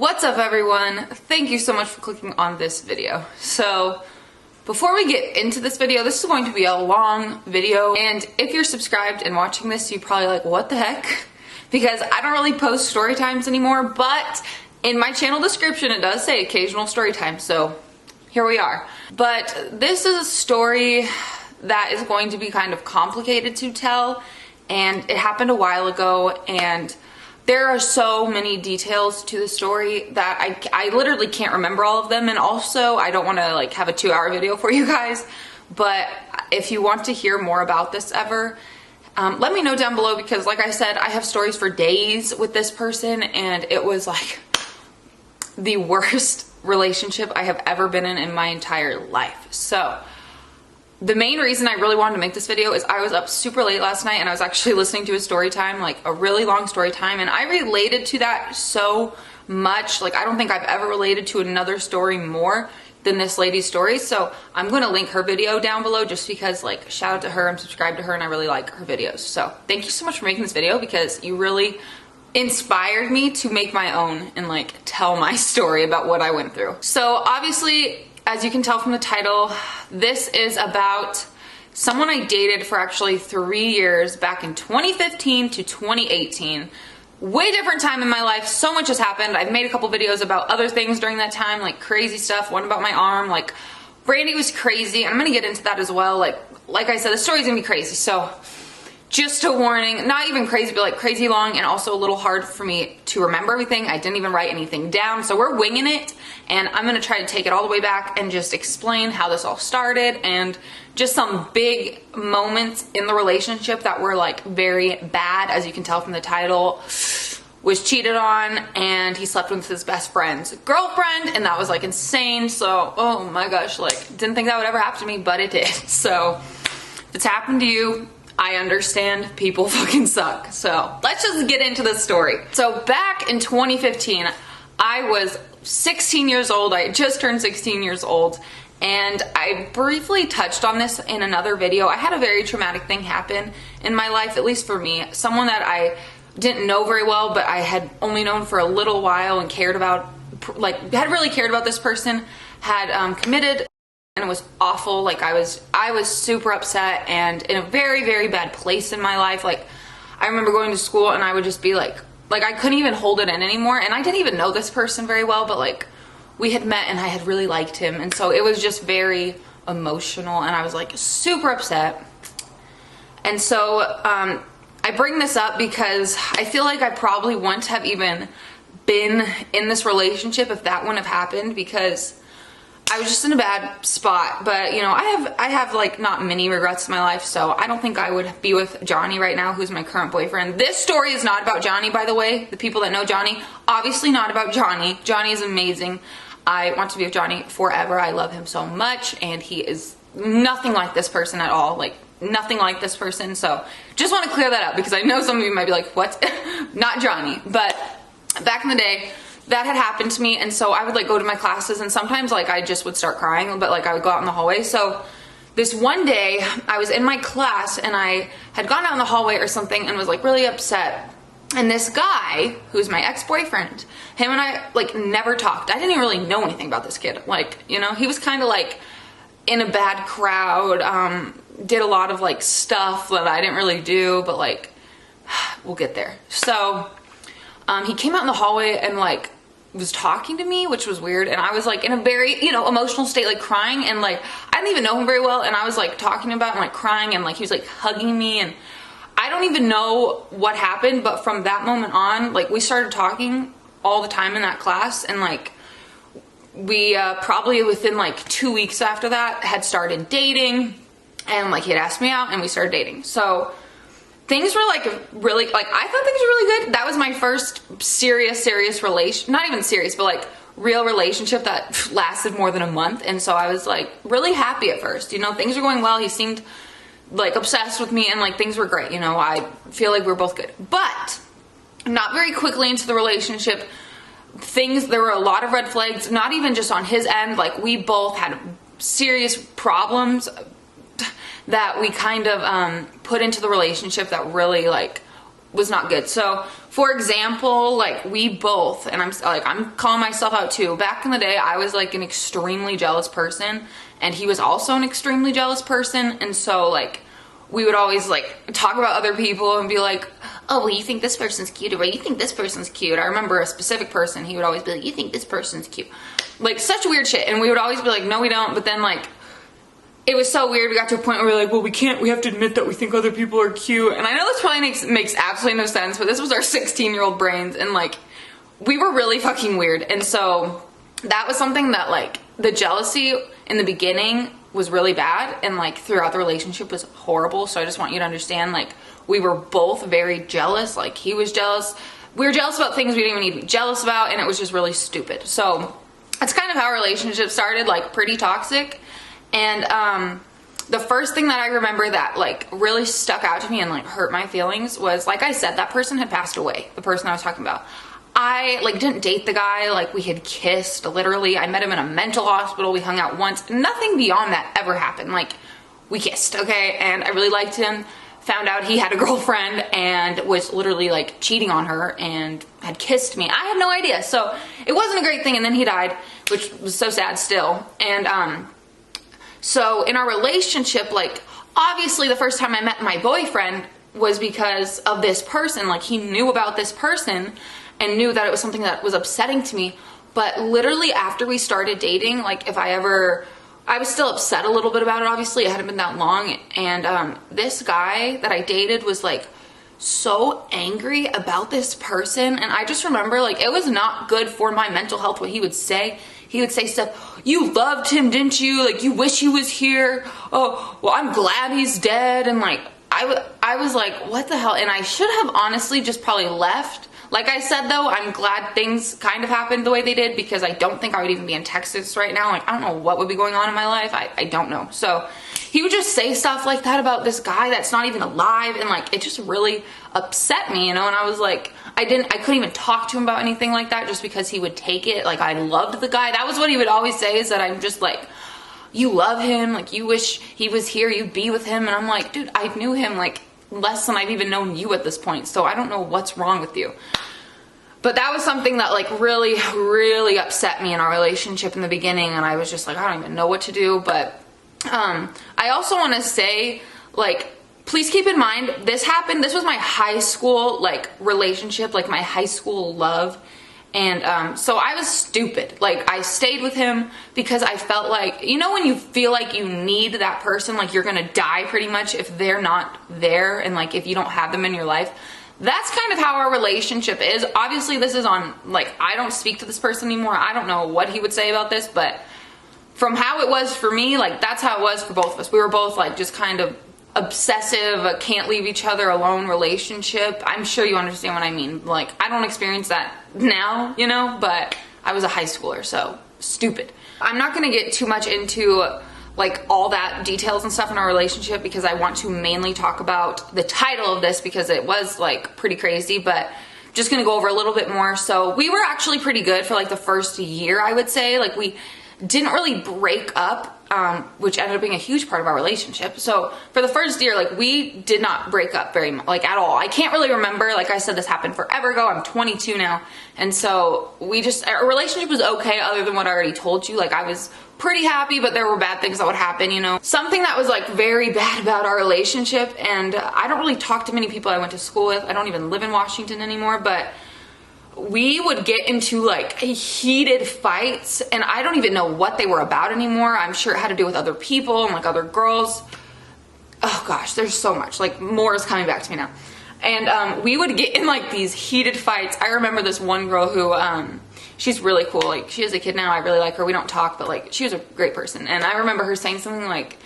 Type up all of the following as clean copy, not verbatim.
What's up everyone? Thank you so much for clicking on this video. So before we get into this video, this is going to be a long video, and if you're subscribed and watching this, you're probably like, what the heck? Because I don't really post story times anymore, but in my channel description it does say occasional story time, so here we are. But this is a story that is going to be kind of complicated to tell, and it happened a while ago, and there are so many details to the story that I literally can't remember all of them, and also I don't want to like have a 2-hour video for you guys. But if you want to hear more about this ever, let me know down below, because like I said, I have stories for days with this person, and it was like the worst relationship I have ever been in my entire life. So the main reason I really wanted to make this video is I was up super late last night, and I was actually listening to a story time, like a really long story time, and I related to that so much. Like, I don't think I've ever related to another story more than this lady's story. So I'm going to link her video down below, just because, like, shout out to her, I'm subscribed to her, and I really like her videos. So thank you so much for making this video, because you really inspired me to make my own and like tell my story about what I went through. So obviously, as you can tell from the title, this is about someone I dated for actually 3 years, back in 2015 to 2018. Way different time in my life. So much has happened. I've made a couple videos about other things during that time, like crazy stuff. One about my arm, like Brandy was crazy. I'm gonna get into that as well. Like I said, the story's gonna be crazy. So just a warning, not even crazy, but like crazy long, and also a little hard for me to remember everything. I didn't even write anything down, so we're winging it, and I'm gonna try to take it all the way back and just explain how this all started, and just some big moments in the relationship that were like very bad. As you can tell from the title, was cheated on, and he slept with his best friend's girlfriend, and that was like insane. So, oh my gosh, like didn't think that would ever happen to me, but it did. So if it's happened to you, I understand, people fucking suck. So let's just get into the story. So back in 2015, I was 16 years old. I had just turned 16 years old, and I briefly touched on this in another video. I had a very traumatic thing happen in my life, at least for me. Someone that I didn't know very well, but I had only known for a little while and cared about, like had really cared about this person, had committed, and it was awful. Like I was super upset and in a very, very bad place in my life. Like I remember going to school, and I would just be like I couldn't even hold it in anymore. And I didn't even know this person very well, but like we had met and I had really liked him, and so it was just very emotional, and I was like super upset. And so I bring this up because I feel like I probably wouldn't have even been in this relationship if that wouldn't have happened, because I was just in a bad spot. But you know, I have like not many regrets in my life, so I don't think I would be with Johnny right now, who's my current boyfriend. This story is not about Johnny, by the way. The people that know Johnny, obviously not about Johnny. Johnny is amazing. I want to be with Johnny forever. I love him so much, and he is nothing like this person at all. Like nothing like this person. So just want to clear that up, because I know some of you might be like, what? Not Johnny. But back in the day, that had happened to me, and so I would like go to my classes, and sometimes like I just would start crying, but like I would go out in the hallway. So this one day I was in my class, and I had gone out in the hallway or something and was like really upset, and this guy who's my ex-boyfriend, him and I like never talked. I didn't even really know anything about this kid. Like, you know, he was kind of like in a bad crowd, did a lot of like stuff that I didn't really do, but like we'll get there. So he came out in the hallway and like was talking to me, which was weird, and I was like in a very, you know, emotional state, like crying, and like I didn't even know him very well, and I was like talking about and like crying, and like he was like hugging me, and I don't even know what happened, but from that moment on, like we started talking all the time in that class, and like we probably within like 2 weeks after that had started dating, and like he had asked me out and we started dating. So things were like really, like I thought things were really good. That was my first serious relation, not even serious, but like real relationship that lasted more than a month. And so I was like really happy at first, you know, things were going well. He seemed like obsessed with me, and like things were great, you know. I feel like we were both good. But not very quickly into the relationship, there were a lot of red flags, not even just on his end. Like we both had serious problems that we kind of put into the relationship that really like was not good. So for example, like we both, and I'm calling myself out too, back in the day I was like an extremely jealous person, and he was also an extremely jealous person. And so like we would always like talk about other people and be like, oh, well, you think this person's cute, or you think this person's cute. I remember a specific person, he would always be like, you think this person's cute, like such weird shit. And we would always be like, no we don't. But then like it was so weird, we got to a point where we were like, well, we have to admit that we think other people are cute. And I know this probably makes absolutely no sense, but this was our 16-year-old brains, and like we were really fucking weird. And so that was something that like the jealousy in the beginning was really bad, and like throughout the relationship was horrible. So I just want you to understand, like we were both very jealous. Like he was jealous, we were jealous about things we didn't even need to be jealous about, and it was just really stupid. So that's kind of how our relationship started, like pretty toxic. And the first thing that I remember that like really stuck out to me and like hurt my feelings was, like I said, that person had passed away, the person I was talking about. I like didn't date the guy, like we had kissed literally. I met him in a mental hospital, we hung out once, nothing beyond that ever happened. Like we kissed, okay, and I really liked him. Found out he had a girlfriend and was literally like cheating on her and had kissed me. I had no idea. So it wasn't a great thing. And then he died, which was so sad still. And so in our relationship, like obviously the first time I met my boyfriend was because of this person. Like he knew about this person and knew that it was something that was upsetting to me. But literally after we started dating, like I was still upset a little bit about it. Obviously it hadn't been that long. And this guy that I dated was like so angry about this person. And I just remember like it was not good for my mental health what he would say. He would say stuff, you loved him, didn't you? Like, you wish he was here. Oh, well, I'm glad he's dead. And like, I was like, what the hell? And I should have honestly just probably left. Like I said though, I'm glad things kind of happened the way they did, because I don't think I would even be in Texas right now. Like, I don't know what would be going on in my life. I don't know. So he would just say stuff like that about this guy that's not even alive. And like, it just really upset me, you know? And I was like, I couldn't even talk to him about anything like that just because he would take it. Like I loved the guy. That was what he would always say, is that I'm just like, you love him. Like you wish he was here. You'd be with him. And I'm like, dude, I knew him like less than I've even known you at this point. So I don't know what's wrong with you. But that was something that like really, really upset me in our relationship in the beginning. And I was just like, I don't even know what to do. But I also want to say, like, please keep in mind, this was my high school like relationship, like my high school love. And so I was stupid. Like I stayed with him because I felt like, you know, when you feel like you need that person, like you're gonna die pretty much if they're not there, and like if you don't have them in your life. That's kind of how our relationship is. Obviously this is on, like, I don't speak to this person anymore. I don't know what he would say about this, but from how it was for me, like that's how it was for both of us. We were both like just kind of obsessive, can't leave each other alone relationship. I'm sure you understand what I mean. Like I don't experience that now, you know, but I was a high schooler, so stupid. I'm not gonna get too much into like all that details and stuff in our relationship, because I want to mainly talk about the title of this, because it was like pretty crazy, but just gonna go over a little bit more. So we were actually pretty good for like the first year, I would say. Like we didn't really break up, which ended up being a huge part of our relationship. So for the first year, like we did not break up very much, like at all. I can't really remember. Like I said, this happened forever ago. I'm 22 now. And so our relationship was okay, other than what I already told you. Like I was pretty happy, but there were bad things that would happen, you know. Something that was like very bad about our relationship, and I don't really talk to many people I went to school with. I don't even live in Washington anymore, but we would get into like heated fights, and I don't even know what they were about anymore. I'm sure it had to do with other people and like other girls. Oh gosh, there's so much, like more is coming back to me now. And we would get in like these heated fights. I remember this one girl who, she's really cool. Like she has a kid now. I really like her. We don't talk, but like she was a great person. And I remember her saying something like,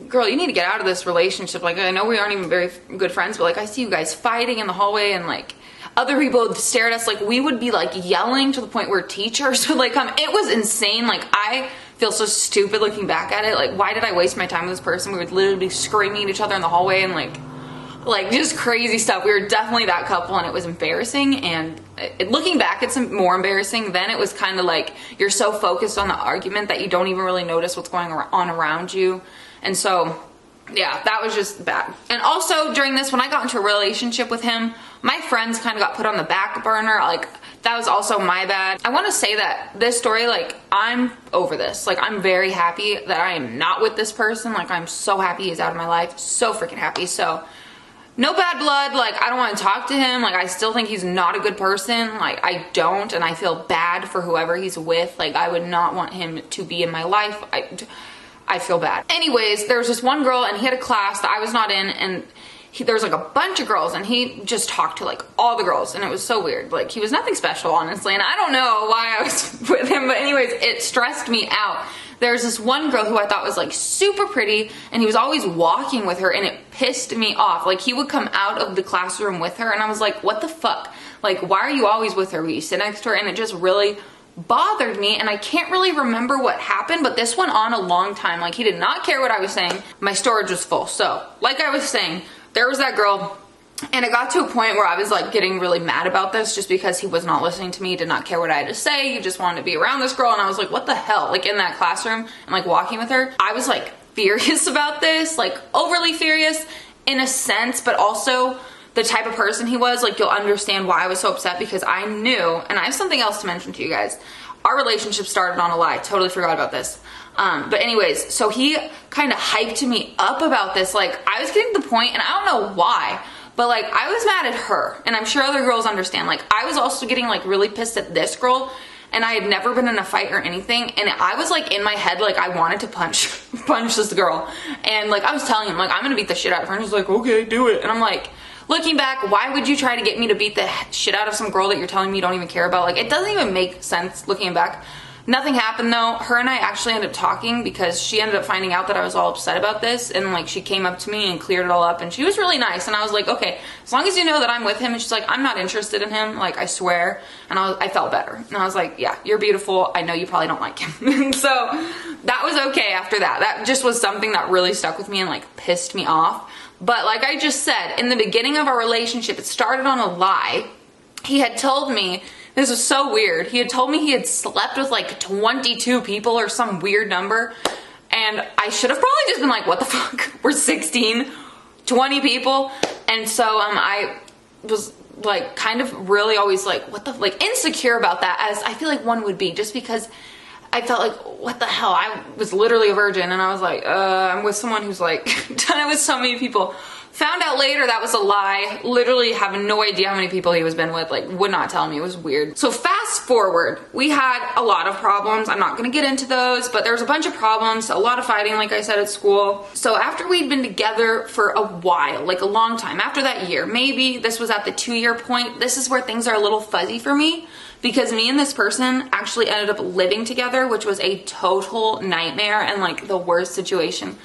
girl, you need to get out of this relationship. Like I know we aren't even very good friends, but like I see you guys fighting in the hallway, and like other people would stare at us. Like we would be like yelling to the point where teachers would like come. It was insane. Like I feel so stupid looking back at it. Like why did I waste my time with this person? We would literally be screaming at each other in the hallway, and like just crazy stuff. We were definitely that couple, and it was embarrassing. And looking back, it's more embarrassing. Then it was kind of like you're so focused on the argument that you don't even really notice what's going on around you. And so yeah, that was just bad. And also during this, when I got into a relationship with him, my friends kind of got put on the back burner. Like, that was also my bad. I want to say that this story, like, I'm over this. Like, I'm very happy that I am not with this person. Like, I'm so happy he's out of my life. So freaking happy. So no bad blood. Like, I don't want to talk to him. Like, I still think he's not a good person. Like, I don't, and I feel bad for whoever he's with. Like, I would not want him to be in my life. I feel bad. Anyways, there was this one girl, and he had a class that I was not in, and there was like a bunch of girls, and he just talked to like all the girls, and it was so weird. Like, he was nothing special, honestly, and I don't know why I was with him, but anyways, it stressed me out. There's this one girl who I thought was like super pretty, and he was always walking with her, and it pissed me off. Like, he would come out of the classroom with her, and I was like, what the fuck? Like, why are you always with her? Will you sit next to her? And it just really bothered me, and I can't really remember what happened, but this went on a long time. Like, he did not care what I was saying. My storage was full. So, like I was saying, there was that girl, and it got to a point where I was like getting really mad about this just because he was not listening to me, did not care what I had to say. He just wanted to be around this girl, and I was like, what the hell? Like, in that classroom and like walking with her, I was like furious about this, like overly furious in a sense, but also the type of person he was. Like, you'll understand why I was so upset, because I knew, and I have something else to mention to you guys. Our relationship started on a lie. Totally forgot about this. But anyways, so he kind of hyped me up about this. Like, I was getting to the point, and I don't know why, but like, I was mad at her, and I'm sure other girls understand. Like, I was also getting like really pissed at this girl, and I had never been in a fight or anything, and I was like in my head, like, I wanted to punch this girl, and like, I was telling him, like, I'm gonna beat the shit out of her, and he's like, okay, do it. And I'm like, looking back, why would you try to get me to beat the shit out of some girl that you're telling me you don't even care about? Like, it doesn't even make sense looking back. Nothing happened though. Her and I actually ended up talking, because she ended up finding out that I was all upset about this, and like, she came up to me and cleared it all up, and she was really nice, and I was like, okay, as long as you know that I'm with him. And she's like, I'm not interested in him, like, I swear. And I felt better, and I was like, yeah, you're beautiful, I know you probably don't like him. So that was okay after that. That just was something that really stuck with me and like pissed me off. But like I just said, in the beginning of our relationship, it started on a lie. He had told me, this was so weird, he had told me he had slept with like 22 people or some weird number, and I should have probably just been like, what the fuck, we're 16, 20 people. And so I was like kind of really always like, what the, like, insecure about that, as I feel like one would be, just because I felt like, what the hell, I was literally a virgin, and I was like, I'm with someone who's like done it with so many people. Found out later that was a lie. Literally have no idea how many people he was been with. Like, would not tell me. It was weird. So fast forward, we had a lot of problems. I'm not gonna get into those, but there was a bunch of problems, a lot of fighting, like I said, at school. So after we'd been together for a while, like a long time, after that year, maybe this was at the 2-year point, this is where things are a little fuzzy for me, because me and this person actually ended up living together, which was a total nightmare and like the worst situation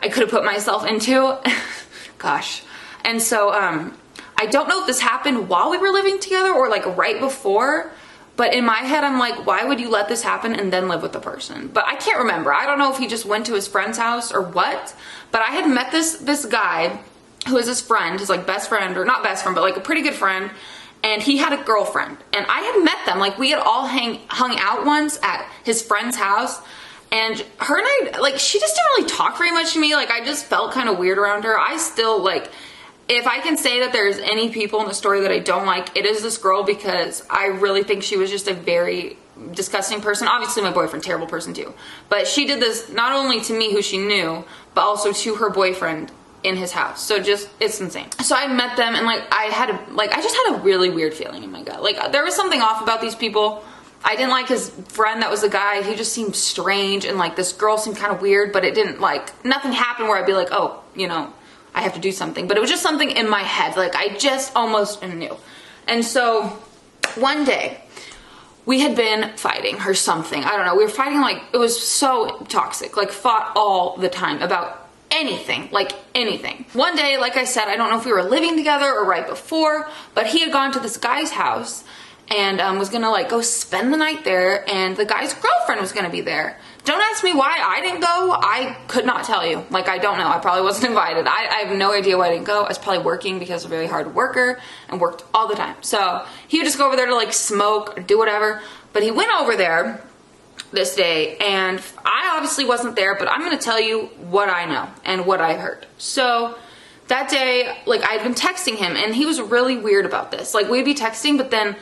I could have put myself into. Gosh. And so I don't know if this happened while we were living together or like right before, but in my head I'm like, why would you let this happen and then live with the person? But I can't remember. I don't know if he just went to his friend's house or what, but I had met this guy who is his friend, his like best friend, or not best friend, but like a pretty good friend, and he had a girlfriend, and I had met them. Like, we had all hung out once at his friend's house. And her and I, like, she just didn't really talk very much to me. Like, I just felt kind of weird around her. I still, like, if I can say that there's any people in the story that I don't like, it is this girl, because I really think she was just a very disgusting person. Obviously, my boyfriend, terrible person too. But she did this not only to me, who she knew, but also to her boyfriend in his house. So just, it's insane. So I met them, and like, I just had a really weird feeling in my gut. Like, there was something off about these people. I didn't like his friend that was the guy. He just seemed strange, and like, this girl seemed kind of weird, but it didn't, like, nothing happened where I'd be like, oh, you know, I have to do something. But it was just something in my head. Like, I just almost knew. And so one day we had been fighting or something. I don't know. We were fighting, like, it was so toxic, like, fought all the time about anything, like anything. One day, like I said, I don't know if we were living together or right before, but he had gone to this guy's house and was gonna like go spend the night there, and the guy's girlfriend was gonna be there. Don't ask me why I didn't go. I could not tell you. Like, I don't know. I probably wasn't invited. I have no idea why I didn't go. I was probably working, because I'm a very hard worker and worked all the time. So he would just go over there to like smoke or do whatever. But he went over there. this day, and I obviously wasn't there, but I'm gonna tell you what I know and what I heard. So that day, like, I'd been texting him, and he was really weird about this. Like, we'd be texting, but then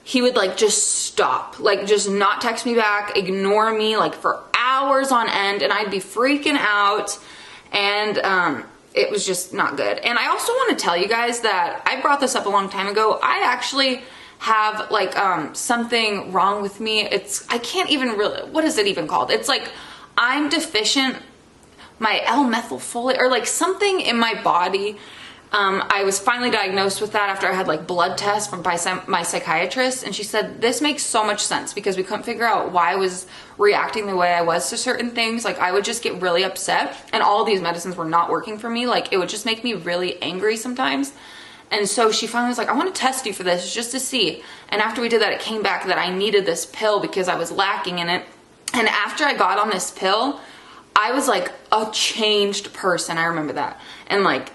he would like just stop, like just not text me back, ignore me like for hours on end, and I'd be freaking out, and it was just not good. And I also want to tell you guys that I brought this up a long time ago. I actually have like something wrong with me. I can't even really, what is it even called? It's like I'm deficient my L-methylfolate or like something in my body. I was finally diagnosed with that after I had like blood tests by my psychiatrist, and she said this makes so much sense because we couldn't figure out why I was reacting the way I was to certain things. Like I would just get really upset, and all these medicines were not working for me. Like it would just make me really angry sometimes. And so she finally was like, I want to test you for this just to see. And after we did that, it came back that I needed this pill because I was lacking in it. And after I got on this pill, I was like a changed person. I remember that. And like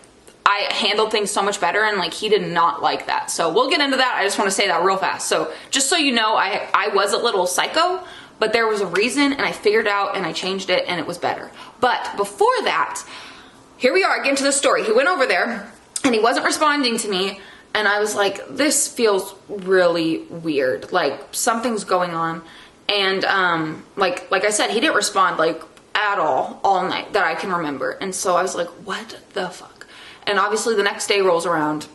I handled things so much better, and like he did not like that. So we'll get into that. I just want to say that real fast. So just so you know, I was a little psycho, but there was a reason, and I figured out and I changed it, and it was better. But before that, here we are, getting to the story. He went over there and he wasn't responding to me, and I was like, this feels really weird. Like something's going on. And like I said, he didn't respond like at all night that I can remember. And so I was like, what the fuck? And obviously the next day rolls around,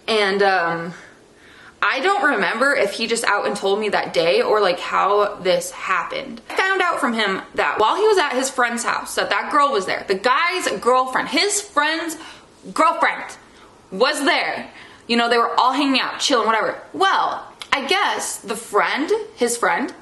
and I don't remember if he just out and told me that day or like how this happened. I found out from him that while he was at his friend's house, that girl was there. The guy's girlfriend, his friend's girlfriend was there. You know, they were all hanging out, chilling, whatever. Well, I guess his friend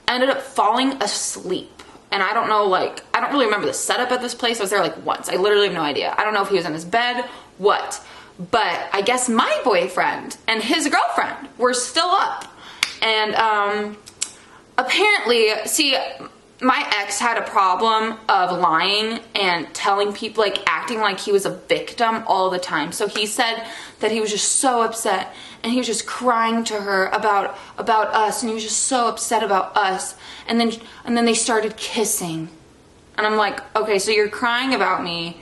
ended up falling asleep. And I don't know, like, I don't really remember the setup at this place. I was there like once. I literally have no idea. I don't know if he was in his bed, what. But I guess my boyfriend and his girlfriend were still up. And apparently, see, my ex had a problem of lying and telling people, like acting like he was a victim all the time. So he said that he was just so upset, and he was just crying to her about us, and he was just so upset about us. And then they started kissing. And I'm like, okay, so you're crying about me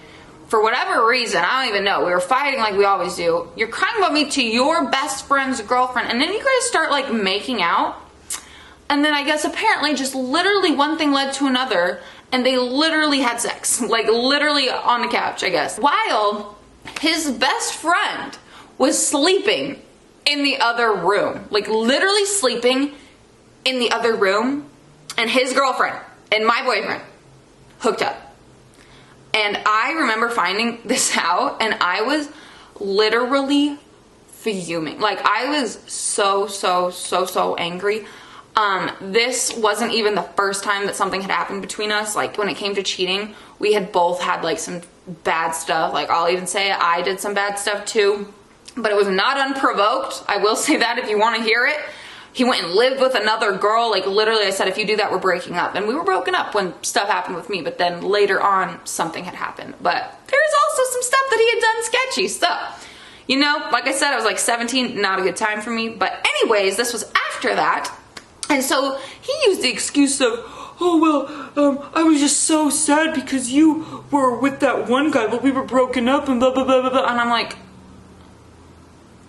for whatever reason. I don't even know. We were fighting like we always do. You're crying about me to your best friend's girlfriend, and then you guys start like making out. And then I guess apparently just literally one thing led to another, and they literally had sex. Like literally on the couch, I guess. While his best friend was sleeping in the other room. Like literally sleeping in the other room, and his girlfriend and my boyfriend hooked up. And I remember finding this out, and I was literally fuming. Like I was so angry. This wasn't even the first time that something had happened between us. Like when it came to cheating, we had both had like some bad stuff. Like I'll even say I did some bad stuff too, but it was not unprovoked. I will say that if you want to hear it. He went and lived with another girl. Like literally I said, if you do that, we're breaking up. And we were broken up when stuff happened with me, but then later on something had happened. But there's also some stuff that he had done sketchy stuff. You know, like I said, I was like 17, not a good time for me. But anyways, this was after that. And so he used the excuse of, oh, well, I was just so sad because you were with that one guy, but we were broken up and blah, blah, blah, blah, blah. And I'm like,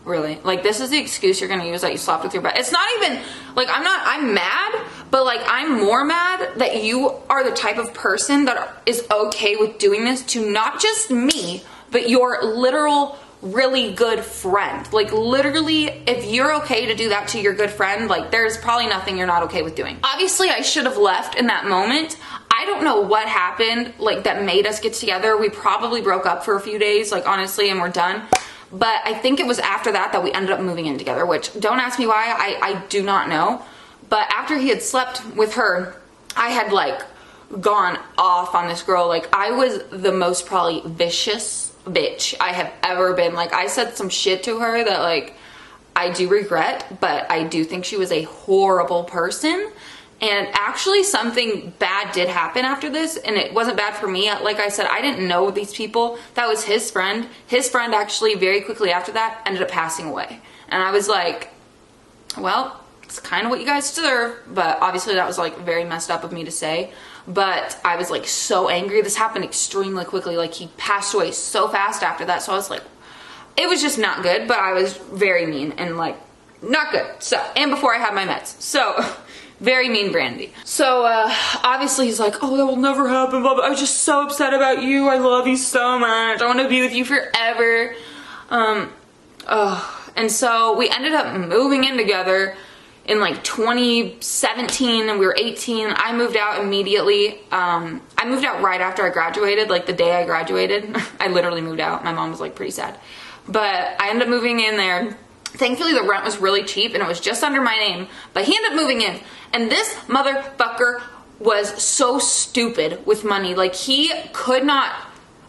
really? Like, this is the excuse you're gonna use that you slept with your best? It's not even, like, I'm mad, but like, I'm more mad that you are the type of person that is okay with doing this to not just me, but your literal really good friend. Like literally, if you're okay to do that to your good friend, like there's probably nothing you're not okay with doing. Obviously I should have left in that moment. I don't know what happened like that made us get together. We probably broke up for a few days, like honestly, and we're done. But I think it was after that we ended up moving in together, which don't ask me why, I do not know. But after he had slept with her, I had like gone off on this girl. Like I was the most probably vicious bitch I have ever been. Like I said some shit to her that like I do regret, but I do think she was a horrible person. And actually something bad did happen after this, and it wasn't bad for me. Like I said, I didn't know these people. That was his friend. His friend actually very quickly after that ended up passing away. And I was like, well, it's kind of what you guys deserve, but obviously that was like very messed up of me to say. But I was like so angry. This happened extremely quickly. Like he passed away so fast after that. So I was like, it was just not good, but I was very mean and like not good. So, and before I had my meds. So very mean Brandy. So obviously he's like, oh, that will never happen, blah, blah. I was just so upset about you. I love you so much. I want to be with you forever. And so we ended up moving in together in like 2017, and we were 18. I moved out immediately. I moved out right after I graduated, like the day I graduated. I literally moved out. My mom was like pretty sad. But I ended up moving in there. Thankfully the rent was really cheap and it was just under my name, but he ended up moving in. And this motherfucker was so stupid with money. Like he could not,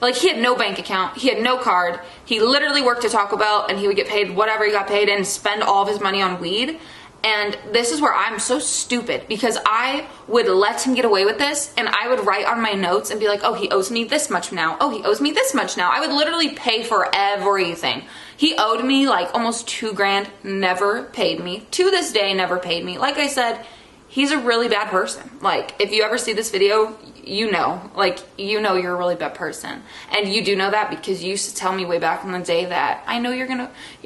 like he had no bank account, he had no card. He literally worked at Taco Bell and he would get paid whatever he got paid and spend all of his money on weed. And this is where I'm so stupid, because I would let him get away with this, and I would write on my notes and be like, oh, he owes me this much now. Oh, he owes me this much now. I would literally pay for everything. He owed me like almost $2,000, never paid me. To this day, never paid me. Like I said, he's a really bad person. Like, if you ever see this video, you know, like, you know you're a really bad person. And you do know that because you used to tell me way back in the day that I know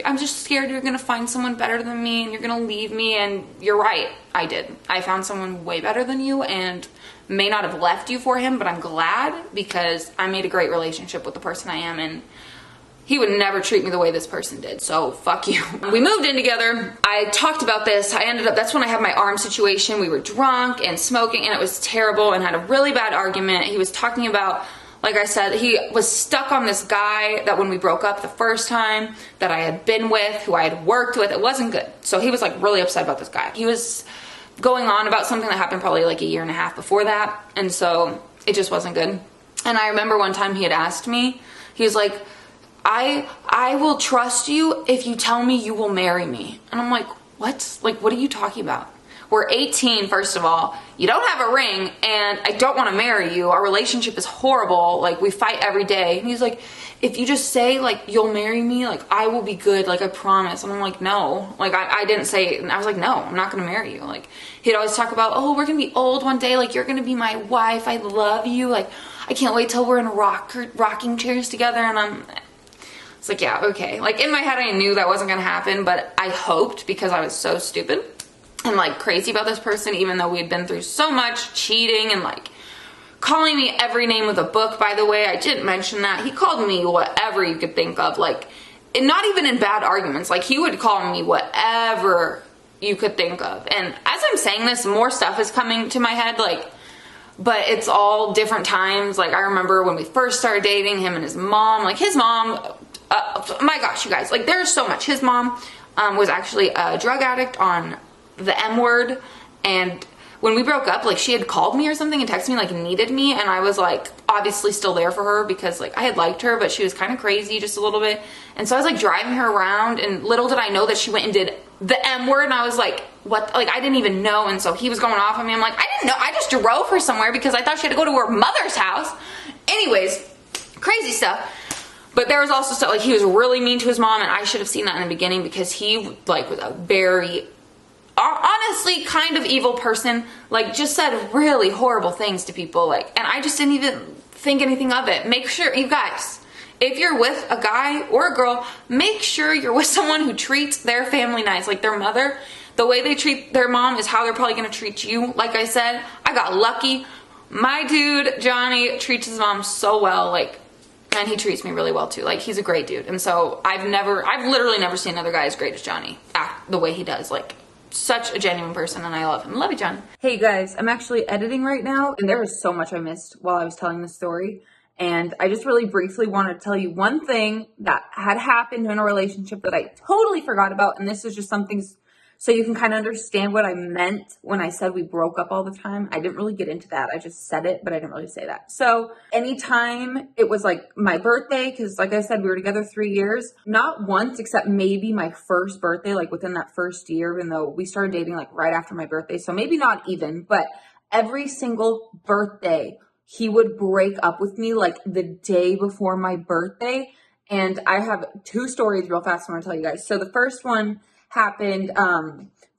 I'm just scared you're gonna find someone better than me and you're gonna leave me. And you're right, I did. I found someone way better than you and may not have left you for him, but I'm glad, because I made a great relationship with the person I am, and he would never treat me the way this person did, so fuck you. We moved in together. I talked about this. That's when I had my arm situation. We were drunk and smoking and it was terrible, and had a really bad argument. He was talking about, like I said, he was stuck on this guy that when we broke up the first time that I had been with, who I had worked with. It wasn't good. So he was like really upset about this guy. He was going on about something that happened probably like a year and a half before that. And so it just wasn't good. And I remember one time he had asked me, he was like, I will trust you if you tell me you will marry me. And I'm like, what? Like, what are you talking about? We're 18, first of all. You don't have a ring, and I don't want to marry you. Our relationship is horrible. Like, we fight every day. And he's like, if you just say, like, you'll marry me, like, I will be good. Like, I promise. And I'm like, no. Like, I didn't say it. And I was like, no, I'm not going to marry you. Like, he'd always talk about, oh, we're going to be old one day. Like, you're going to be my wife. I love you. Like, I can't wait till we're in rocking chairs together. And it's like, yeah, okay. Like, in my head, I knew that wasn't going to happen, but I hoped, because I was so stupid and like crazy about this person, even though we had been through so much cheating and like calling me every name of the book. By the way, I didn't mention that. He called me whatever you could think of, like, and not even in bad arguments. Like, he would call me whatever you could think of. And as I'm saying this, more stuff is coming to my head, like, but it's all different times. Like, I remember when we first started dating, him and his mom, like his mom, my gosh, you guys, like, there's so much. His mom was actually a drug addict on the M word, and when we broke up, like, she had called me or something and texted me, like, needed me, and I was like obviously still there for her because like I had liked her, but she was kind of crazy just a little bit. And so I was like driving her around, and little did I know that she went and did the M word, and I was like, what? Like, I didn't even know. And so he was going off on me. I'm like, I didn't know. I just drove her somewhere because I thought she had to go to her mother's house. Anyways, crazy stuff. But there was also stuff, like, he was really mean to his mom, and I should have seen that in the beginning, because he like was a very, honestly, kind of evil person. Like, just said really horrible things to people, like, and I just didn't even think anything of it. Make sure, you guys, if you're with a guy or a girl, make sure you're with someone who treats their family nice. Like, their mother, the way they treat their mom is how they're probably going to treat you. Like I said, I got lucky. My dude, Johnny, treats his mom so well, like, and he treats me really well too. Like, he's a great dude. And so I've literally never seen another guy as great as Johnny act the way he does. Like, such a genuine person, and I love him. Love you, John. Hey guys, I'm actually editing right now, and there is so much I missed while I was telling this story. And I just really briefly wanted to tell you one thing that had happened in a relationship that I totally forgot about. And this is just something so you can kind of understand what I meant when I said we broke up all the time. I didn't really get into that. I just said it, but I didn't really say that. So anytime it was like my birthday, because like I said, we were together 3 years, not once except maybe my first birthday, like within that first year, even though we started dating like right after my birthday. So maybe not even, but every single birthday, he would break up with me like the day before my birthday. And I have two stories real fast I want to tell you guys. So the first one happened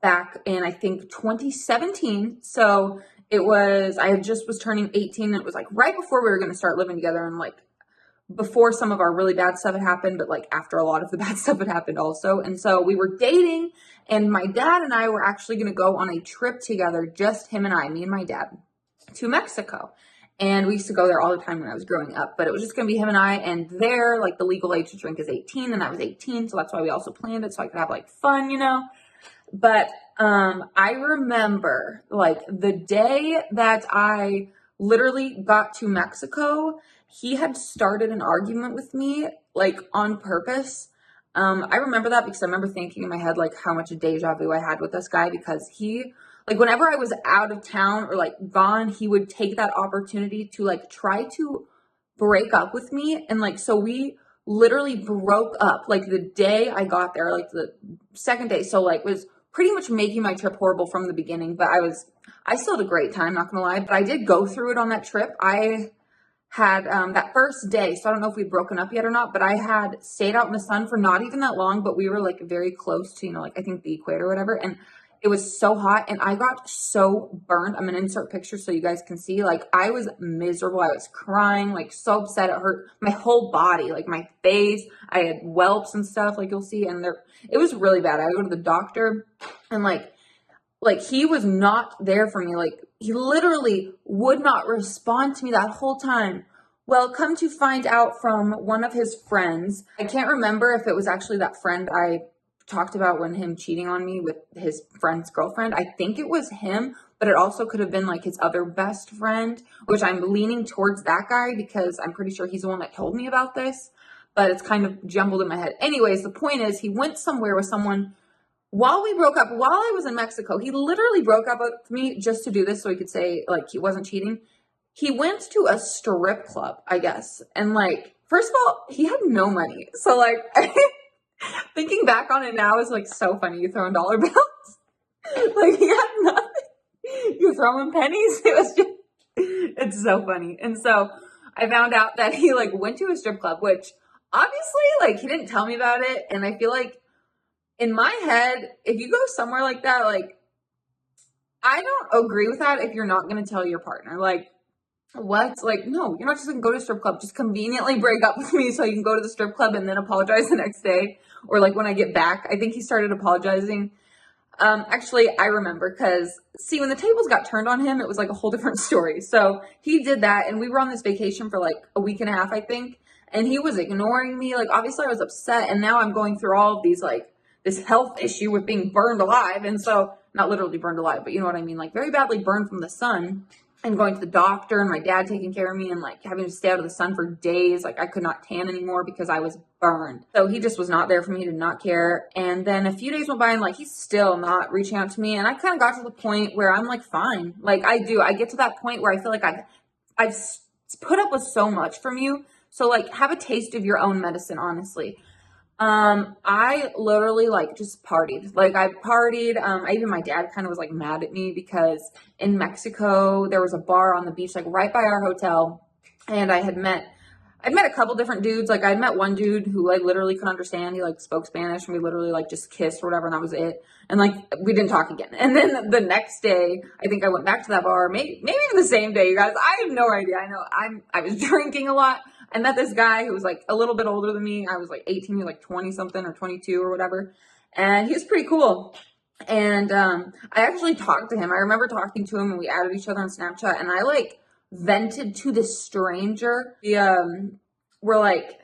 back in, I think, 2017. So it was, I just was turning 18. It was like right before we were going to start living together, and like before some of our really bad stuff had happened, but like after a lot of the bad stuff had happened also. And so we were dating, and my dad and I were actually going to go on a trip together, just him and I, me and my dad, to Mexico. And we used to go there all the time when I was growing up, but it was just going to be him and I. And there, like, the legal age to drink is 18, and I was 18. So that's why we also planned it, so I could have like fun, you know. But I remember like the day that I literally got to Mexico, he had started an argument with me, like, on purpose. I remember that because I remember thinking in my head, like, how much deja vu I had with this guy, because he, like, whenever I was out of town or like gone, he would take that opportunity to like try to break up with me. And like, so we literally broke up like the day I got there, like the second day. So like, was pretty much making my trip horrible from the beginning, but I still had a great time, not gonna lie. But I did go through it on that trip. I had that first day, so I don't know if we'd broken up yet or not, but I had stayed out in the sun for not even that long, but we were like very close to, you know, like I think the equator or whatever, and it was so hot and I got so burned. I'm gonna insert pictures so you guys can see. Like, I was miserable. I was crying, like so upset. It hurt my whole body, like my face. I had whelps and stuff, like you'll see, and it was really bad. I would go to the doctor, and like he was not there for me. Like, he literally would not respond to me that whole time. Well, come to find out from one of his friends, I can't remember if it was actually that friend I talked about when him cheating on me with his friend's girlfriend. I think it was him, but it also could have been like his other best friend, which I'm leaning towards that guy because I'm pretty sure he's the one that told me about this, but it's kind of jumbled in my head. Anyways, the point is, he went somewhere with someone while we broke up, while I was in Mexico. He literally broke up with me just to do this so he could say like he wasn't cheating. He went to a strip club, I guess. And like, first of all, he had no money. So like, thinking back on it now is like so funny. You throw in dollar bills. Like, he had nothing. You throw in pennies. It was just, it's so funny. And so I found out that he like went to a strip club, which obviously like he didn't tell me about it. And I feel like in my head, if you go somewhere like that, like, I don't agree with that if you're not going to tell your partner. Like, what? Like, no, you're not just gonna go to a strip club. Just conveniently break up with me so you can go to the strip club and then apologize the next day. Or like when I get back, I think he started apologizing. Actually, I remember, because see, when the tables got turned on him, it was like a whole different story. So he did that, and we were on this vacation for like a week and a half, I think. And he was ignoring me. Like, obviously I was upset, and now I'm going through all of these, like, this health issue with being burned alive. And so, not literally burned alive, but you know what I mean? Like, very badly burned from the sun. And going to the doctor, and my dad taking care of me, and like having to stay out of the sun for days. Like, I could not tan anymore because I was burned. So he just was not there for me. He did not care. And then a few days went by, and like, he's still not reaching out to me. And I kind of got to the point where I'm like, fine. Like, I get to that point where I feel like I've put up with so much from you. So like, have a taste of your own medicine, honestly. I literally like just partied. Like, I partied. Even my dad kind of was like mad at me because in Mexico there was a bar on the beach, like right by our hotel. And I'd met a couple different dudes. Like, I'd met one dude who like literally couldn't understand. He like spoke Spanish, and we literally like just kissed or whatever. And that was it. And like, we didn't talk again. And then the next day, I think I went back to that bar, maybe even the same day, you guys. I have no idea. I know I was drinking a lot. I met this guy who was like a little bit older than me. I was like 18, he was like 20 something or 22 or whatever. And he was pretty cool. And I actually talked to him. I remember talking to him, and we added each other on Snapchat, and I like vented to this stranger. We were like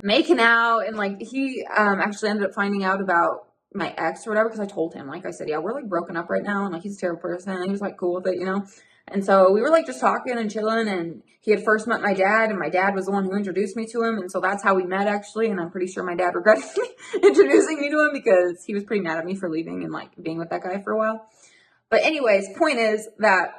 making out, and like he actually ended up finding out about my ex or whatever, because I told him, like I said, yeah, we're like broken up right now, and like he's a terrible person, and he was like cool with it, you know. And so we were like just talking and chilling, and he had first met my dad, and my dad was the one who introduced me to him. And so that's how we met, actually. And I'm pretty sure my dad regretted me introducing me to him, because he was pretty mad at me for leaving and like being with that guy for a while. But anyways, point is that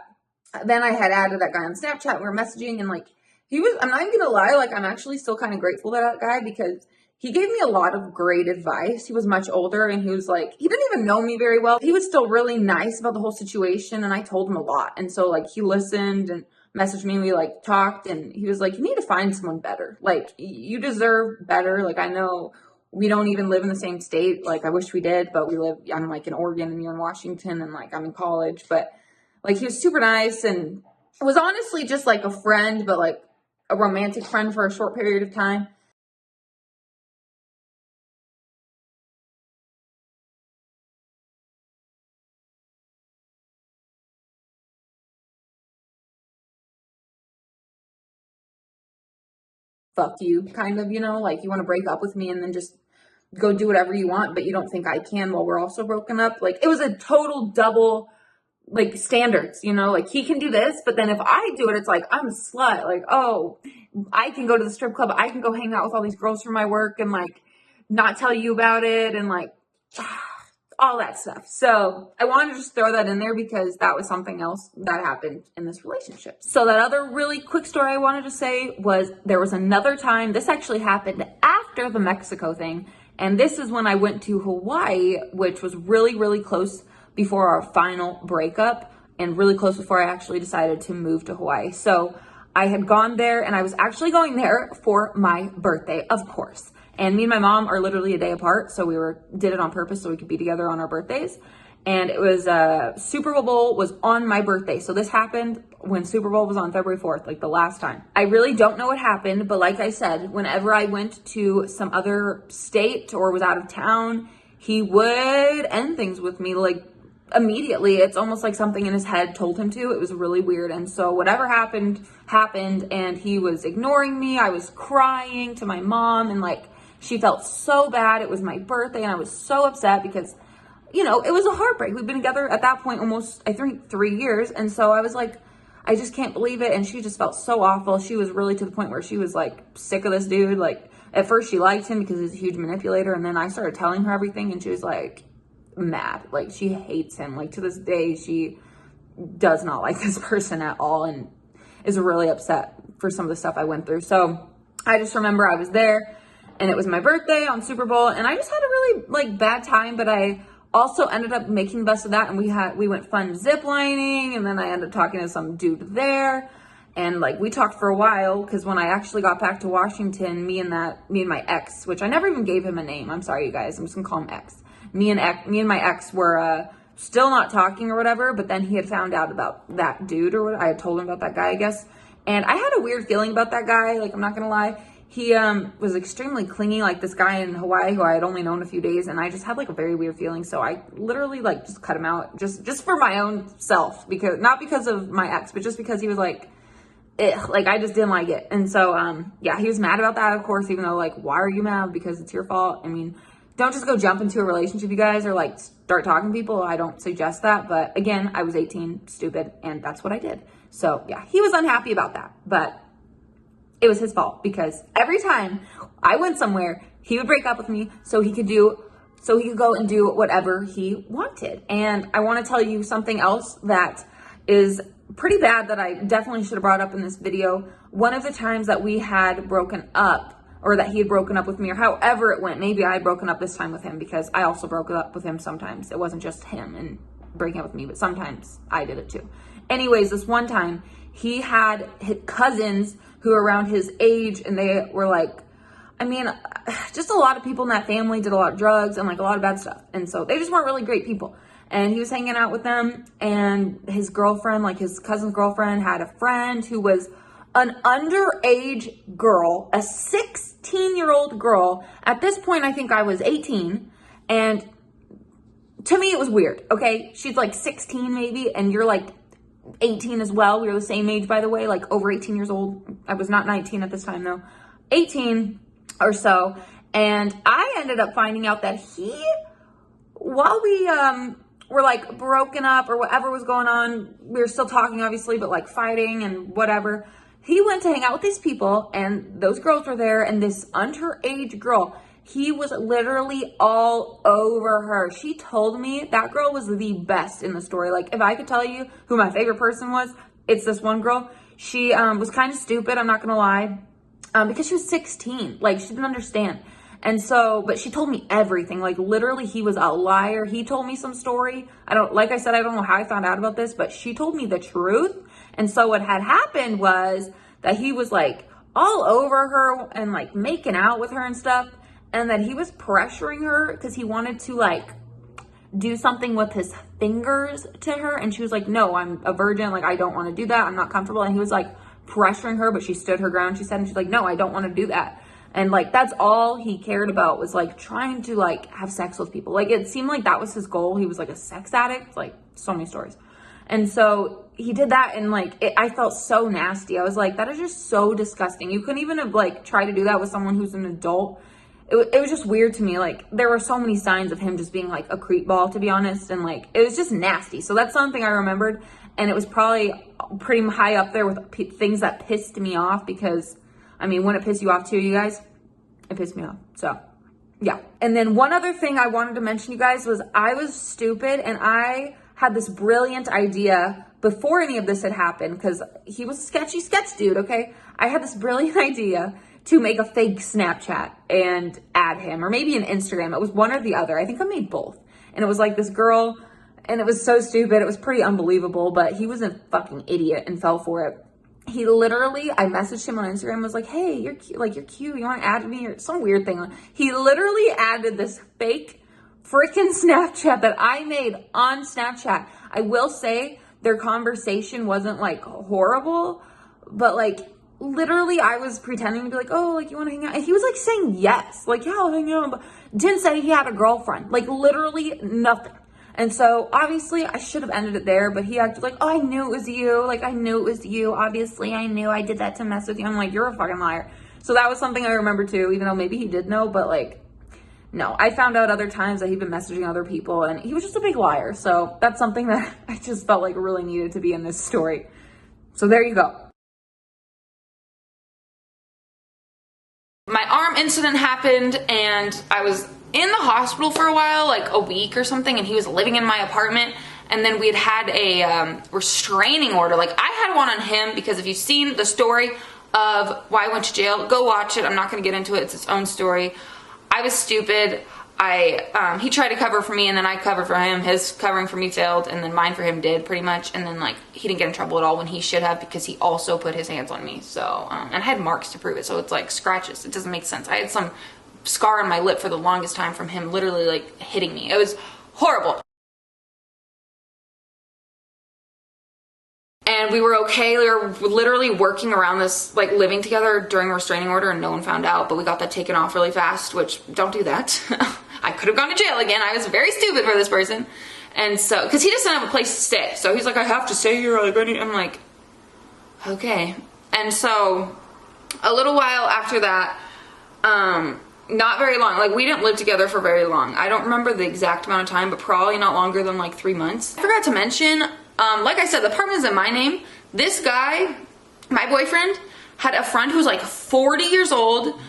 then I had added that guy on Snapchat, and we were messaging, and like I'm not even gonna lie, like I'm actually still kind of grateful to that guy, because he gave me a lot of great advice. He was much older, and he was like, he didn't even know me very well. He was still really nice about the whole situation, and I told him a lot. And so like he listened and messaged me, and we like talked, and he was like, you need to find someone better. Like, you deserve better. Like, I know we don't even live in the same state. Like, I wish we did, but I'm like in Oregon and you're in Washington, and like I'm in college. But like, he was super nice and was honestly just like a friend, but like a romantic friend for a short period of time. Fuck you, kind of, like you want to break up with me and then just go do whatever you want, but you don't think I can while we're also broken up. Like, it was a total double, like, standards, like he can do this, but then if I do it, it's like I'm a slut. Like, oh, I can go to the strip club, I can go hang out with all these girls from my work and like not tell you about it, and like all that stuff. So I wanted to just throw that in there because that was something else that happened in this relationship. So that other really quick story I wanted to say was there was another time, this actually happened after the Mexico thing, and this is when I went to Hawaii, which was really, really close before our final breakup and really close before I actually decided to move to Hawaii. So I had gone there, and I was actually going there for my birthday, of course. And me and my mom are literally a day apart, so did it on purpose so we could be together on our birthdays. And it was Super Bowl was on my birthday. So this happened when Super Bowl was on February 4th, like the last time. I really don't know what happened, but like I said, whenever I went to some other state or was out of town, he would end things with me like immediately. It's almost like something in his head told him to. It was really weird. And so whatever happened, and he was ignoring me. I was crying to my mom, and like, she felt so bad. It was my birthday, and I was so upset because, it was a heartbreak. We've been together at that point almost, I think, 3 years. And so I was like, I just can't believe it. And she just felt so awful. She was really to the point where she was like sick of this dude. Like, at first she liked him because he's a huge manipulator. And then I started telling her everything, and she was like mad. Like, she hates him. Like, to this day, she does not like this person at all and is really upset for some of the stuff I went through. So I just remember I was there, and it was my birthday on Super Bowl, and I just had a really like bad time, but I also ended up making the best of that. And we went fun zip lining, and then I ended up talking to some dude there, and like we talked for a while, because when I actually got back to Washington, me and my ex, which I never even gave him a name. I'm sorry, you guys. I'm just gonna call him X. Me and my ex were still not talking or whatever, but then he had found out about that dude, or what I had told him about that guy, I guess. And I had a weird feeling about that guy. Like, I'm not gonna lie. He was extremely clingy, like this guy in Hawaii who I had only known a few days, and I just had like a very weird feeling. So I literally like just cut him out just for my own self, because not because of my ex, but just because he was like, ugh, like I just didn't like it. And so yeah, he was mad about that, of course, even though like, why are you mad? Because it's your fault. I mean, don't just go jump into a relationship, you guys, or like start talking to people. I don't suggest that. But again, I was 18, stupid, and that's what I did. So yeah, he was unhappy about that, but it was his fault, because every time I went somewhere, he would break up with me so he could go and do whatever he wanted. And I want to tell you something else that is pretty bad that I definitely should have brought up in this video. One of the times that we had broken up, or that he had broken up with me, or however it went, maybe I had broken up this time with him, because I also broke up with him sometimes. It wasn't just him and breaking up with me, but sometimes I did it too. Anyways, this one time he had his cousins who were around his age, and they were like, I mean, just a lot of people in that family did a lot of drugs and like a lot of bad stuff. And so they just weren't really great people. And he was hanging out with them, and his girlfriend, like his cousin's girlfriend, had a friend who was an underage girl, a 16-year-old girl. At this point, I think I was 18. And to me, it was weird. Okay. She's like 16 maybe, and you're like 18 as well. We were the same age, by the way, like over 18 years old. I was not 19 at this time though, 18 or so. And I ended up finding out that while we were like broken up or whatever was going on, we were still talking obviously, but like fighting and whatever. He went to hang out with these people, and those girls were there, and this underage girl, he was literally all over her. She told me that girl was the best in the story. Like, if I could tell you who my favorite person was, it's this one girl. She was kind of stupid, I'm not gonna lie, because she was 16. Like, she didn't understand. And so, but she told me everything. Like, literally, he was a liar. He told me some story. Like I said, I don't know how I found out about this, but she told me the truth. And so what had happened was that he was like all over her and like making out with her and stuff. and that he was pressuring her because he wanted to like do something with his fingers to her, and she was like, no, I'm a virgin, like I don't want to do that, I'm not comfortable. And he was like pressuring her, but she stood her ground, she said, and she's like, no, I don't want to do that. And like that's all he cared about, was like trying to like have sex with people. Like it seemed like that was his goal. He was like a sex addict, like so many stories. And so he did that, and like I felt so nasty. I was like, that is just so disgusting. You couldn't even have like tried to do that with someone who's an adult. It was just weird to me. Like there were so many signs of him just being like a creep ball, to be honest, and like it was just nasty. So that's something I remembered, and it was probably pretty high up there with things that pissed me off, because I mean, wouldn't it piss you off too, you guys? It pissed me off. So yeah. And then one other thing I wanted to mention, you guys, was I was stupid, and I had this brilliant idea before any of this had happened, because he was a sketchy sketch dude, okay? I had this brilliant idea to make a fake Snapchat and add him, or maybe an Instagram. It was one or the other. I think I made both. And it was like this girl, and it was so stupid. It was pretty unbelievable, but he was a fucking idiot and fell for it. He literally, I messaged him on Instagram, was like, hey, you're cute, like you're cute, you want to add me, or some weird thing. He literally added this fake freaking Snapchat that I made on Snapchat. I will say their conversation wasn't like horrible, but like literally I was pretending to be like, oh, like you want to hang out? And he was like saying yes, like, yeah, I'll hang out, but didn't say he had a girlfriend, like literally nothing. And so obviously I should have ended it there, but he acted like, oh, I knew it was you. Like I knew it was you. Obviously I knew I did that to mess with you. I'm like, you're a fucking liar. So that was something I remember too, even though maybe he did know, but like, no, I found out other times that he'd been messaging other people, and he was just a big liar. So that's something that I just felt like really needed to be in this story. So there you go. My arm incident happened, and I was in the hospital for a while, like a week or something, and he was living in my apartment. And then we had a restraining order. Like I had one on him, because if you've seen the story of why I went to jail, go watch it. I'm not going to get into it. It's its own story. I was stupid. He tried to cover for me, and then I covered for him. His covering for me failed, and then mine for him did, pretty much. And then like he didn't get in trouble at all when he should have, because he also put his hands on me. So and I had marks to prove it, so it's like scratches. It doesn't make sense. I had some scar on my lip for the longest time from him literally like hitting me. It was horrible. And we were okay. We were literally working around this, like living together during a restraining order, and no one found out, but we got that taken off really fast, which don't do that. I could have gone to jail again. I was very stupid for this person. And so, because he doesn't have a place to stay. So he's like, I have to stay here. I'm like, okay. And so a little while after that, not very long, like we didn't live together for very long. I don't remember the exact amount of time, but probably not longer than like 3 months. I forgot to mention, like I said, the apartment is in my name. This guy, my boyfriend, had a friend who was like 40 years old.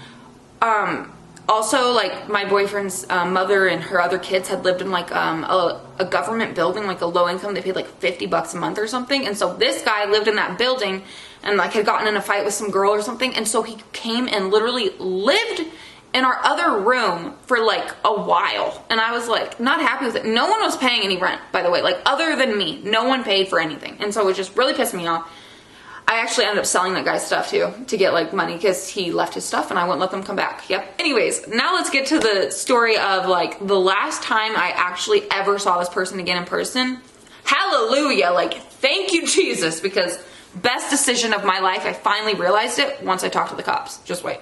Also, like my boyfriend's mother and her other kids had lived in like a government building, like a low income. They paid like $50 a month or something. And so this guy lived in that building and like had gotten in a fight with some girl or something. And so he came and literally lived in our other room for like a while. And I was like not happy with it. No one was paying any rent, by the way, like other than me. No one paid for anything. And so it just really pissed me off. I actually ended up selling that guy's stuff too to get like money, because he left his stuff and I wouldn't let them come back. Yep. Anyways, now let's get to the story of like the last time I actually ever saw this person again in person. Hallelujah. Like, thank you, Jesus, because best decision of my life. I finally realized it once I talked to the cops. Just wait.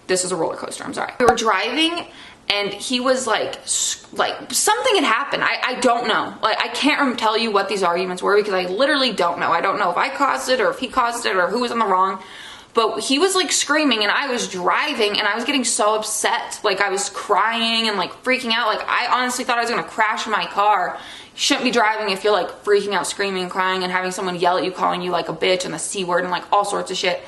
This is a roller coaster. I'm sorry. We were driving and he was like something had happened. I don't know. Like, I can't tell you what these arguments were, because I literally don't know. I don't know if I caused it or if he caused it or who was in the wrong. But he was like screaming, and I was driving and I was getting so upset. Like I was crying and like freaking out. Like I honestly thought I was gonna crash my car. You shouldn't be driving if you're like freaking out, screaming and crying and having someone yell at you, calling you like a bitch and the C word and like all sorts of shit.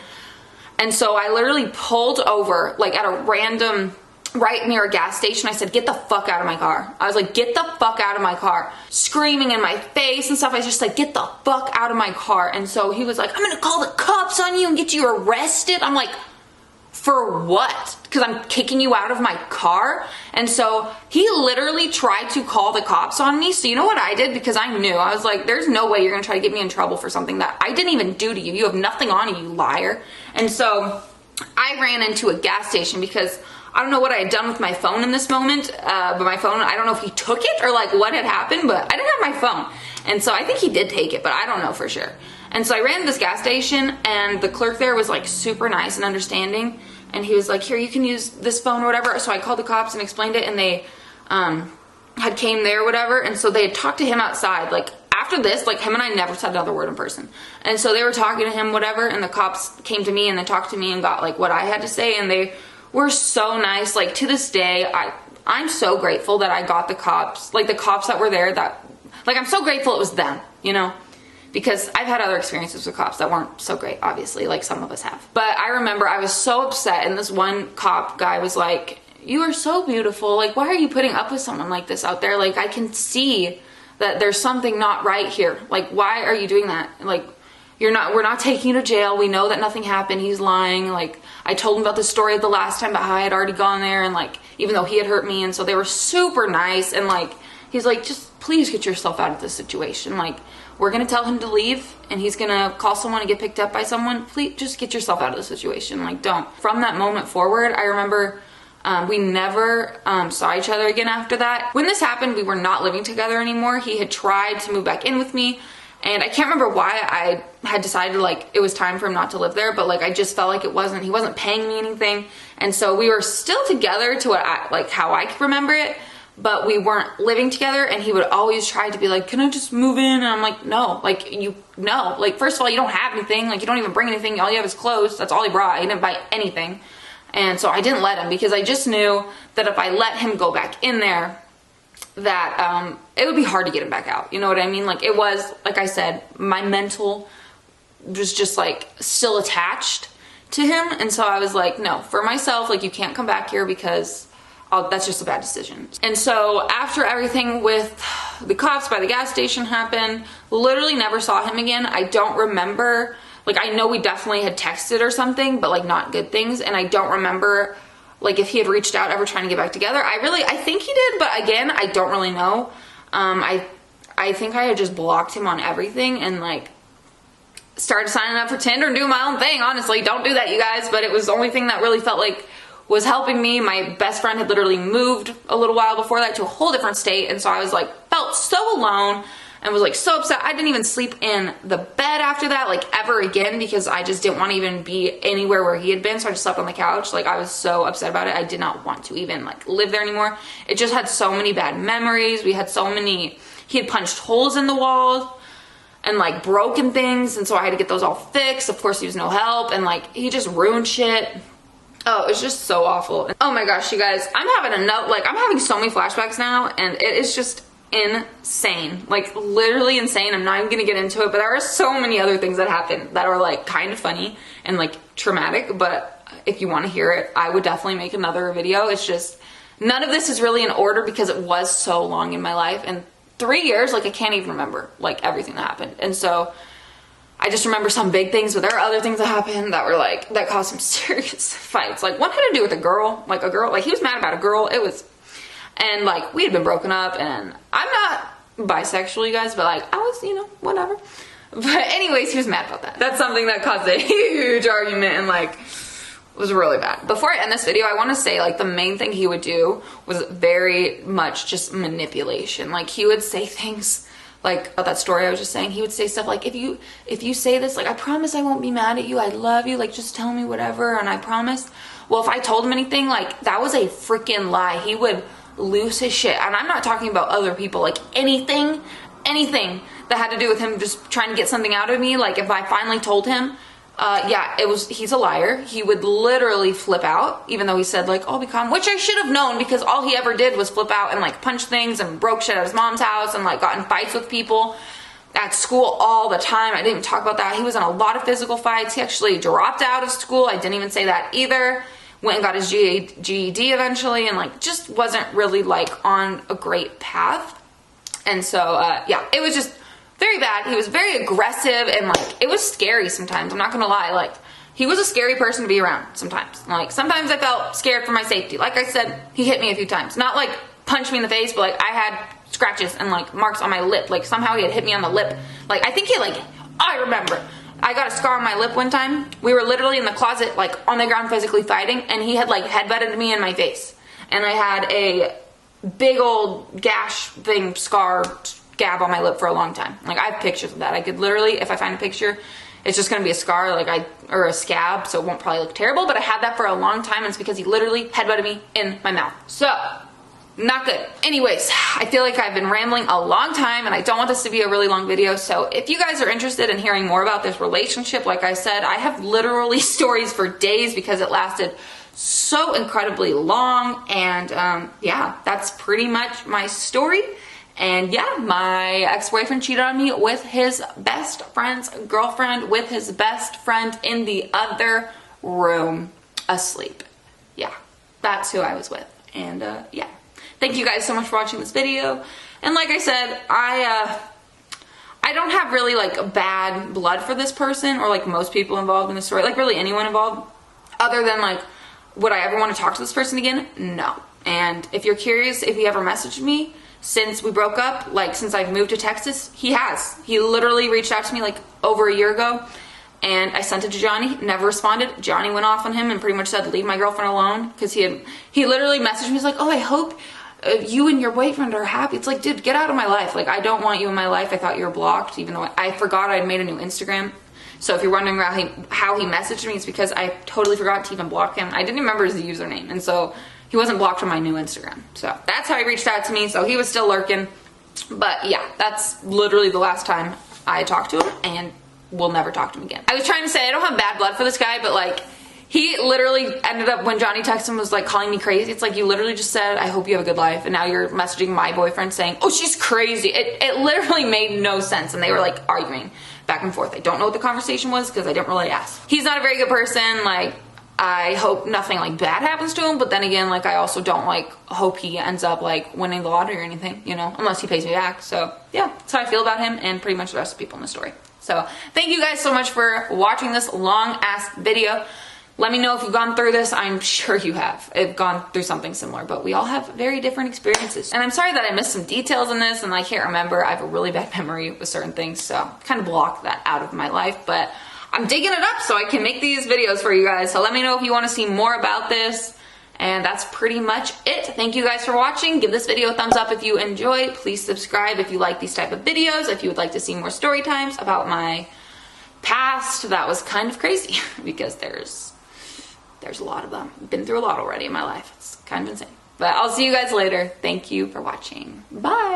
And so I literally pulled over like at a random, right near a gas station. I said, get the fuck out of my car. I was like, get the fuck out of my car. Screaming in my face and stuff. I was just like, get the fuck out of my car. And so he was like, I'm gonna call the cops on you and get you arrested. I'm like, for what? Because I'm kicking you out of my car? And so he literally tried to call the cops on me. So you know what I did? Because I knew. I was like, there's no way you're gonna try to get me in trouble for something that I didn't even do to you. You have nothing on you, you liar. And so I ran into a gas station because I don't know what I had done with my phone in this moment, but my phone, I don't know if he took it or like what had happened, but I didn't have my phone. And so I think he did take it, but I don't know for sure. And so I ran to this gas station, and the clerk there was like super nice and understanding. And he was like, here, you can use this phone or whatever. So I called the cops and explained it, and they had came there or whatever. And so they had talked to him outside. Like after this, like him and I never said another word in person. And so they were talking to him, whatever. And the cops came to me and they talked to me and got like what I had to say. And they were so nice. Like to this day, I'm so grateful that I got the cops, like the cops that were there, that like, I'm so grateful it was them, you know? Because I've had other experiences with cops that weren't so great, obviously, like some of us have. But I remember I was so upset, and this one cop guy was like, you are so beautiful. Like, why are you putting up with someone like this out there? Like, I can see that there's something not right here. Like, why are you doing that? Like, we're not taking you to jail. We know that nothing happened. He's lying. Like, I told him about the story the last time, but I had already gone there, and like, even though he had hurt me, and so they were super nice, and like, he's like, just please get yourself out of this situation. Like, we're gonna tell him to leave, and he's gonna call someone and get picked up by someone. Please just get yourself out of the situation. Like, don't. From that moment forward, I remember we never saw each other again after that. When this happened, we were not living together anymore. He had tried to move back in with me, and I can't remember why I had decided like it was time for him not to live there, but like I just felt like he wasn't paying me anything. And so we were still together to how I could remember it, but we weren't living together. And he would always try to be like, can I just move in? And I'm like, no, like like, first of all, you don't have anything. Like, you don't even bring anything. All you have is clothes. That's all he brought. He didn't buy anything. And so I didn't let him, because I just knew that if I let him go back in there, that it would be hard to get him back out. You know what I mean? Like, it was, like I said, my mental was just like still attached to him. And so I was like, no, for myself, like, you can't come back here, because that's just a bad decision. And so after everything with the cops by the gas station happened, literally never saw him again. I don't remember, like, I know we definitely had texted or something, but like not good things. And I don't remember like if he had reached out ever trying to get back together. I think he did, but again, I don't really know. I think I had just blocked him on everything and like started signing up for Tinder and doing my own thing. Honestly, don't do that, you guys. But it was the only thing that really felt like was helping me. My best friend had literally moved a little while before that to a whole different state. And so I was like, felt so alone and was like so upset. I didn't even sleep in the bed after that, like ever again, because I just didn't want to even be anywhere where he had been. So I just slept on the couch. Like, I was so upset about it. I did not want to even like live there anymore. It just had so many bad memories. He had punched holes in the walls and like broken things. And so I had to get those all fixed. Of course, he was no help. And like, he just ruined shit. Oh, it was just so awful. Oh my gosh, you guys, I'm having so many flashbacks now, and it is just insane. Like, literally insane. I'm not even gonna get into it, but there are so many other things that happened that are like kind of funny and like traumatic. But if you want to hear it, I would definitely make another video. It's just, none of this is really in order because it was so long in my life. And 3 years, like, I can't even remember like everything that happened. And so I just remember some big things, but there are other things that happened that were like, that caused some serious fights. Like, one had to do with a girl, like he was mad about a girl. And like, we had been broken up, and I'm not bisexual, you guys, but like, I was, whatever. But anyways, he was mad about that. That's something that caused a huge argument and like, was really bad. Before I end this video, I want to say like the main thing he would do was very much just manipulation. Like, he would say things like about that story I was just saying. He would say stuff like, if you say this, like, I promise I won't be mad at you. I love you. Like, just tell me whatever, and I promise. Well, if I told him anything, like, that was a freaking lie. He would lose his shit. And I'm not talking about other people. Like, anything that had to do with him just trying to get something out of me. Like, if I finally told him, he's a liar. He would literally flip out, even though he said like, I'll be calm, which I should have known, because all he ever did was flip out and like punch things and broke shit at his mom's house and like got in fights with people at school all the time. I didn't even talk about that. He was in a lot of physical fights. He actually dropped out of school. I didn't even say that either. Went and got his GED eventually, and like, just wasn't really like on a great path. And so, it was just very bad. He was very aggressive, and like, it was scary sometimes. I'm not gonna lie. Like, he was a scary person to be around sometimes. Like, sometimes I felt scared for my safety. Like I said, he hit me a few times. Not like punched me in the face, but like, I had scratches and like marks on my lip. Like, somehow he had hit me on the lip. Like, I think I remember I got a scar on my lip one time. We were literally in the closet, like on the ground physically fighting, and he had like headbutted me in my face. And I had a big old gash thing, scar, scab on my lip for a long time. Like I have pictures of that. I could literally, if I find a picture, it's just gonna be a scar, or a scab, so it won't probably look terrible, but I had that for a long time, and it's because he literally headbutted me in my mouth. So, not good. Anyways, I feel like I've been rambling a long time, and I don't want this to be a really long video, so if you guys are interested in hearing more about this relationship, like I said, I have literally stories for days because it lasted so incredibly long, and yeah, that's pretty much my story. And yeah, my ex-boyfriend cheated on me with his best friend's girlfriend, with his best friend in the other room, asleep. Yeah, that's who I was with. And yeah, thank you guys so much for watching this video. And like I said, I don't have really like bad blood for this person, or like most people involved in the story, like really anyone involved, other than like, would I ever want to talk to this person again? No. And if you're curious if he ever messaged me since we broke up, like since I've moved to Texas, he has. He literally reached out to me like over a year ago, and I sent it to Johnny, never responded. Johnny went off on him and pretty much said, leave my girlfriend alone, because he literally messaged me, he's like, oh, I hope you and your boyfriend are happy. It's like, dude, get out of my life. Like, I don't want you in my life. I thought you were blocked, even though I forgot I'd made a new Instagram. So if you're wondering how he messaged me, it's because I totally forgot to even block him. I didn't remember his username, and so he wasn't blocked on my new Instagram. So that's how he reached out to me. So he was still lurking. But yeah, that's literally the last time I talked to him, and we'll never talk to him again. I was trying to say I don't have bad blood for this guy, but like, he literally ended up, when Johnny texted him, was like calling me crazy. It's like, you literally just said, I hope you have a good life, and now you're messaging my boyfriend saying, oh, she's crazy. It literally made no sense, and they were like arguing back and forth. I don't know what the conversation was because I didn't really ask. He's not a very good person. Like, I hope nothing like bad happens to him, but then again, like, I also don't like hope he ends up like winning the lottery or anything, you know, unless he pays me back. So yeah, that's how I feel about him, and pretty much the rest of the people in the story. So thank you guys so much for watching this long ass video. Let me know if you've gone through this. I'm sure you have. I've gone through something similar, but we all have very different experiences. And I'm sorry that I missed some details in this and I can't remember. I have a really bad memory with certain things, so I kind of blocked that out of my life, but I'm digging it up so I can make these videos for you guys. So let me know if you want to see more about this. And that's pretty much it. Thank you guys for watching. Give this video a thumbs up if you enjoyed. Please subscribe if you like these type of videos. If you would like to see more story times about my past, that was kind of crazy because there's a lot of them. Been through a lot already in my life. It's kind of insane. But I'll see you guys later. Thank you for watching. Bye.